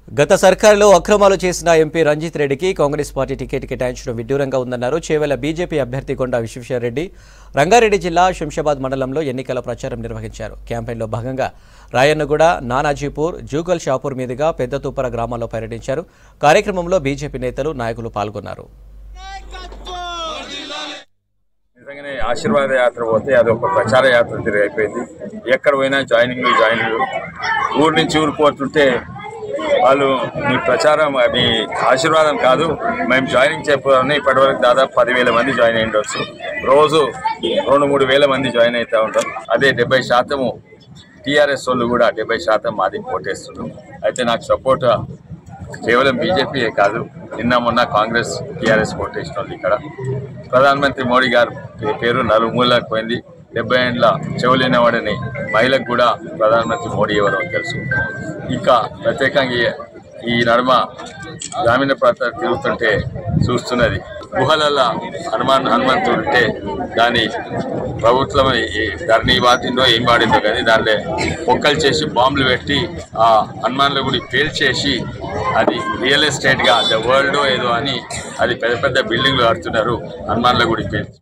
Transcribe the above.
గత సర్కారులో అక్రమాలు చేసిన ఎంపీ రంజిత్ రెడ్డికి కాంగ్రెస్ పార్టీ టికెట్ కేటాయించడం విడ్డూరంగా ఉందన్నారు. చేవెళ్ల బీజేపీ అభ్యర్థి కొండా విశ్వేశ్వరరెడ్డి రంగారెడ్డి జిల్లా శంషాబాద్ మండలంలో ఎన్నికల ప్రచారం నిర్వహించారు. క్యాంపెయిన్లో భాగంగా రాయన్నగూడ, నానాజీపూర్, జూగల్ షాపూర్ మీదుగా పెద్దతూపర గ్రామాల్లో పర్యటించారు. కార్యక్రమంలో బీజేపీ నేతలు, నాయకులు పాల్గొన్నారు. నిజంగానే ఆశీర్వాద యాత్ర పోతే అది ఒక ప్రచార యాత్ర తిరిగి అయిపోయింది. ఎక్కడ పోయినా జాయినింగ్ ఊరు నుంచి ఊరు పోతుంటే వాళ్ళు మీ ప్రచారం మీ ఆశీర్వాదం కాదు, మేము జాయినింగ్ చెప్పాలని ఇప్పటివరకు దాదాపు 10,000 మంది జాయిన్ అయ్యిండొచ్చు. రోజు 2-3 వేల మంది జాయిన్ అవుతూ ఉంటాం. అదే 70% టీఆర్ఎస్ వాళ్ళు కూడా 70% మాది ఓటేస్తున్నాం. అయితే నాకు సపోర్ట్ కేవలం బీజేపీయే కాదు, నిన్న మొన్న కాంగ్రెస్ టీఆర్ఎస్ ఓటేసిన వాళ్ళు. ఇక్కడ ప్రధానమంత్రి మోడీ గారు పేరు నలుమూలకు పోయింది. 70 ఏళ్ళ చెవులేనివాడని మహిళకు కూడా ప్రధానమంత్రి మోడీ ఎవరో తెలుసు. ఇంకా ప్రత్యేకంగా ఈ నడుమ గ్రామీణ ప్రాంతాలు తిరుగుతుంటే చూస్తున్నది, గుహలల్లో హనుమంతుడు ఉంటే దాని ప్రభుత్వం ధరణి వాటిందో ఏం వాడిందో కానీ దాంట్లో పొక్కలు చేసి బాంబులు పెట్టి ఆ హనుమాన్ల గుడి పేల్చేసి అది రియల్ ఎస్టేట్గా ద వరల్డ్ ఏదో అని అది పెద్ద పెద్ద బిల్డింగ్లు కడుతున్నారు హనుమాన్ల గుడి పేల్చి.